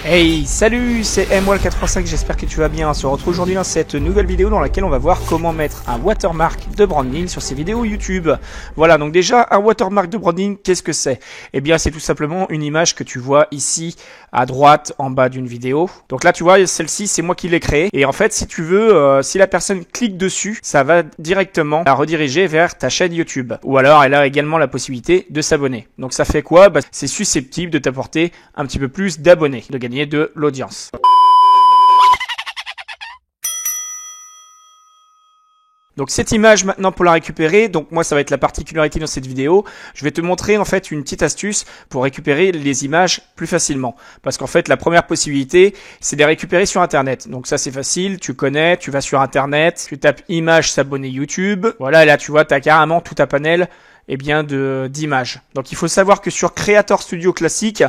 Hey, salut, c'est MWall85, j'espère que tu vas bien. On se retrouve aujourd'hui dans cette nouvelle vidéo dans laquelle on va voir comment mettre un watermark de branding sur ces vidéos YouTube. Voilà, donc déjà, un watermark de branding, qu'est-ce que c'est? Eh bien, c'est tout simplement une image que tu vois ici, à droite, en bas d'une vidéo. Donc là, tu vois, celle-ci, c'est moi qui l'ai créée. Et en fait, si tu veux, si la personne clique dessus, ça va directement la rediriger vers ta chaîne YouTube. Ou alors, elle a également la possibilité de s'abonner. Donc ça fait quoi? C'est susceptible de t'apporter un petit peu plus d'abonnés, de gagner de l'audience. Donc cette image maintenant pour la récupérer, donc moi ça va être la particularité dans cette vidéo, je vais te montrer en fait une petite astuce pour récupérer les images plus facilement. Parce qu'en fait la première possibilité c'est de les récupérer sur internet. Donc ça c'est facile, tu connais, tu vas sur internet, tu tapes image s'abonner YouTube, voilà et là tu vois tu as carrément tout un panel d'images. Donc il faut savoir que sur Creator Studio classique,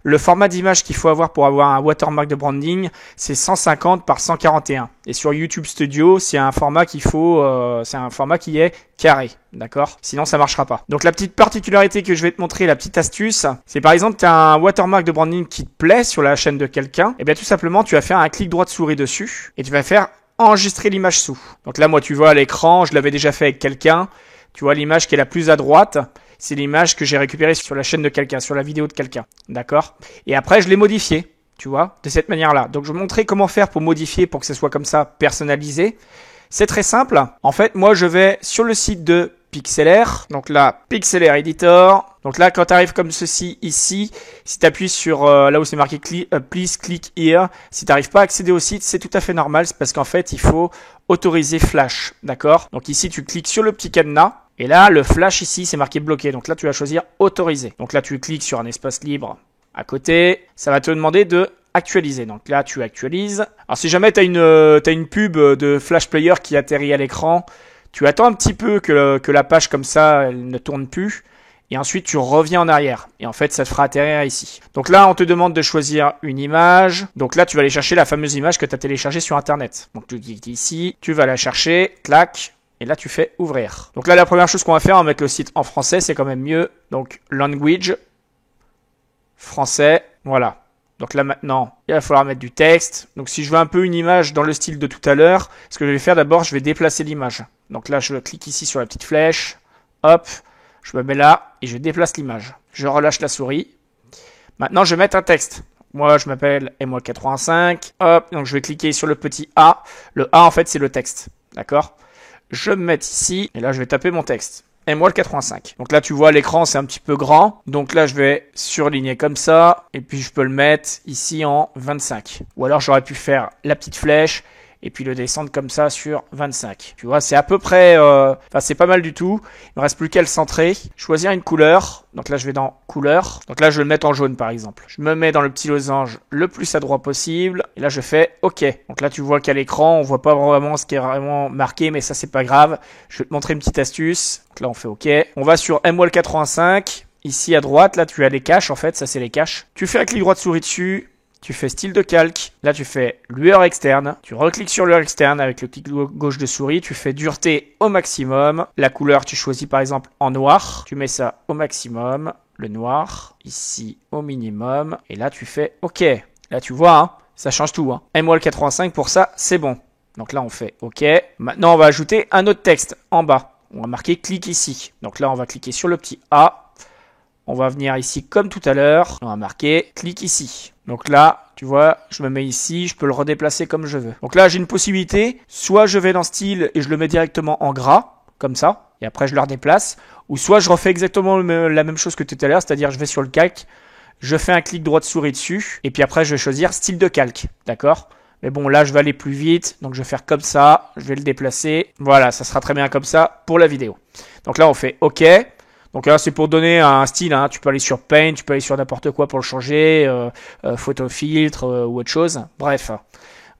le format d'image qu'il faut avoir pour avoir un watermark de branding, c'est 150 par 141. Et sur YouTube Studio, c'est un format qu'il faut, c'est un format qui est carré, d'accord? Sinon, ça marchera pas. Donc, la petite particularité que je vais te montrer, la petite astuce, c'est par exemple, tu as un watermark de branding qui te plaît sur la chaîne de quelqu'un. Et bien, tout simplement, tu vas faire un clic droit de souris dessus et tu vas faire enregistrer l'image sous. Donc là, moi, tu vois à l'écran, je l'avais déjà fait avec quelqu'un. Tu vois l'image qui est la plus à droite. C'est l'image que j'ai récupérée sur la chaîne de quelqu'un, sur la vidéo de quelqu'un. D'accord? Et après, je l'ai modifiée, tu vois, de cette manière-là. Donc, je vais vous montrer comment faire pour modifier, pour que ce soit comme ça, personnalisé. C'est très simple. En fait, moi, je vais sur le site de Pixlr. Donc là, Pixlr Editor. Donc là, quand tu arrives comme ceci, ici, si tu appuies sur là où c'est marqué Please click here, si tu n'arrives pas à accéder au site, c'est tout à fait normal. C'est parce qu'en fait, il faut autoriser Flash. D'accord? Donc ici, tu cliques sur le petit cadenas. Et là, le flash ici, c'est marqué bloqué. Donc là, tu vas choisir autoriser. Donc là, tu cliques sur un espace libre à côté. Ça va te demander de actualiser. Donc là, tu actualises. Alors si jamais tu as une pub de Flash Player qui atterrit à l'écran, tu attends un petit peu que la page comme ça, elle ne tourne plus. Et ensuite, tu reviens en arrière. Et en fait, ça te fera atterrir ici. Donc là, on te demande de choisir une image. Donc là, tu vas aller chercher la fameuse image que tu as téléchargée sur Internet. Donc tu cliques ici, tu vas la chercher, clac. Et là, tu fais ouvrir. Donc là, la première chose qu'on va faire, on va mettre le site en français, c'est quand même mieux. Donc, language, français, voilà. Donc là, maintenant, il va falloir mettre du texte. Donc, si je veux un peu une image dans le style de tout à l'heure, ce que je vais faire d'abord, je vais déplacer l'image. Donc là, je clique ici sur la petite flèche. Hop, je me mets là et je déplace l'image. Je relâche la souris. Maintenant, je vais mettre un texte. Moi, je m'appelle MWall85. Hop, donc je vais cliquer sur le petit A. Le A, en fait, c'est le texte. D'accord ? Je vais me mettre ici, et là je vais taper mon texte. MWall85. Donc là tu vois l'écran c'est un petit peu grand. Donc là je vais surligner comme ça. Et puis je peux le mettre ici en 25. Ou alors j'aurais pu faire la petite flèche. Et puis le descendre comme ça sur 25. Tu vois, c'est à peu près... Enfin, c'est pas mal du tout. Il me reste plus qu'à le centrer. Choisir une couleur. Donc là, je vais dans couleur. Donc là, je vais le mettre en jaune, par exemple. Je me mets dans le petit losange le plus à droite possible. Et là, je fais OK. Donc là, tu vois qu'à l'écran, on voit pas vraiment ce qui est vraiment marqué, mais ça, c'est pas grave. Je vais te montrer une petite astuce. Donc là, on fait OK. On va sur MWall85. Ici, à droite, là, tu as les caches, en fait. Ça, c'est les caches. Tu fais un clic droit de souris dessus. Tu fais style de calque, là tu fais lueur externe, tu recliques sur lueur externe avec le clic gauche de souris, tu fais dureté au maximum, la couleur tu choisis par exemple en noir, tu mets ça au maximum, le noir, ici au minimum, et là tu fais OK. Là tu vois, hein, ça change tout. Hein. MWall85 pour ça, c'est bon. Donc là on fait OK. Maintenant on va ajouter un autre texte en bas. On va marquer clic ici. Donc là on va cliquer sur le petit A. On va venir ici comme tout à l'heure. On va marquer clic ici. Donc là, tu vois, je me mets ici, je peux le redéplacer comme je veux. Donc là, j'ai une possibilité. Soit je vais dans style et je le mets directement en gras, comme ça. Et après, je le redéplace. Ou soit je refais exactement la même chose que tout à l'heure. C'est-à-dire, je vais sur le calque. Je fais un clic droit de souris dessus. Et puis après, je vais choisir style de calque. D'accord ? Mais bon, là, je vais aller plus vite. Donc, je vais faire comme ça. Je vais le déplacer. Voilà, ça sera très bien comme ça pour la vidéo. Donc là, on fait OK. Donc là, c'est pour donner un style. Hein. Tu peux aller sur Paint, tu peux aller sur n'importe quoi pour le changer, photo filtre ou autre chose. Bref,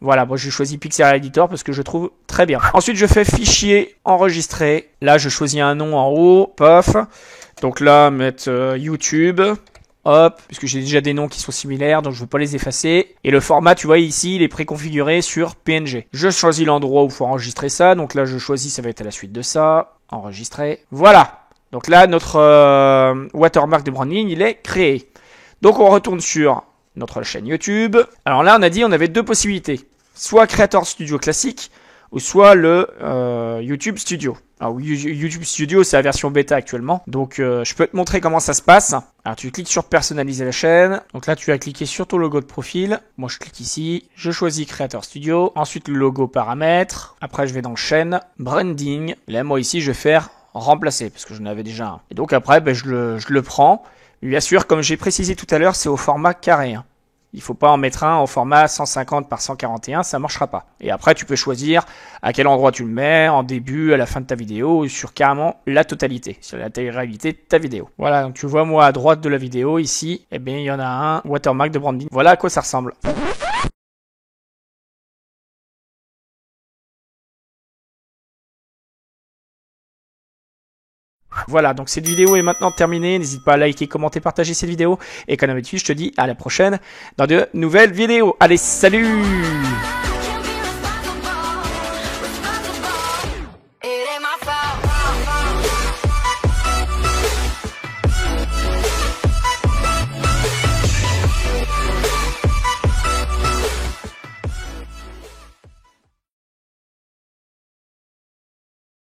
voilà. Moi, j'ai choisi Pixlr Editor parce que je trouve très bien. Ensuite, je fais fichier, enregistrer. Là, je choisis un nom en haut, pof. Donc là, mettre YouTube. Hop, puisque j'ai déjà des noms qui sont similaires, donc je ne veux pas les effacer. Et le format, tu vois ici, il est préconfiguré sur PNG. Je choisis l'endroit où il faut enregistrer ça. Donc là, je choisis, ça va être à la suite de ça. Enregistrer. Voilà. Donc là, notre watermark de branding, il est créé. Donc on retourne sur notre chaîne YouTube. Alors là, on a dit on avait deux possibilités. Soit Creator Studio classique, ou soit le YouTube Studio. Alors YouTube Studio, c'est la version bêta actuellement. Donc je peux te montrer comment ça se passe. Alors tu cliques sur personnaliser la chaîne. Donc là tu vas cliquer sur ton logo de profil. Moi je clique ici. Je choisis Creator Studio. Ensuite le logo paramètres. Après je vais dans chaîne, branding. Et là moi ici je vais faire remplacer parce que j'en avais déjà un. Et donc après je le prends. Bien sûr comme j'ai précisé tout à l'heure c'est au format carré. Hein. Il faut pas en mettre un au format 150 par 141, ça marchera pas. Et après, tu peux choisir à quel endroit tu le mets, en début, à la fin de ta vidéo, ou sur carrément la totalité, sur l'intégralité de ta vidéo. Voilà, donc tu vois, moi, à droite de la vidéo, ici, eh bien, il y en a un watermark de branding. Voilà à quoi ça ressemble. Voilà, donc cette vidéo est maintenant terminée. N'hésite pas à liker, commenter, partager cette vidéo. Et comme d'habitude, je te dis à la prochaine dans de nouvelles vidéos. Allez, salut!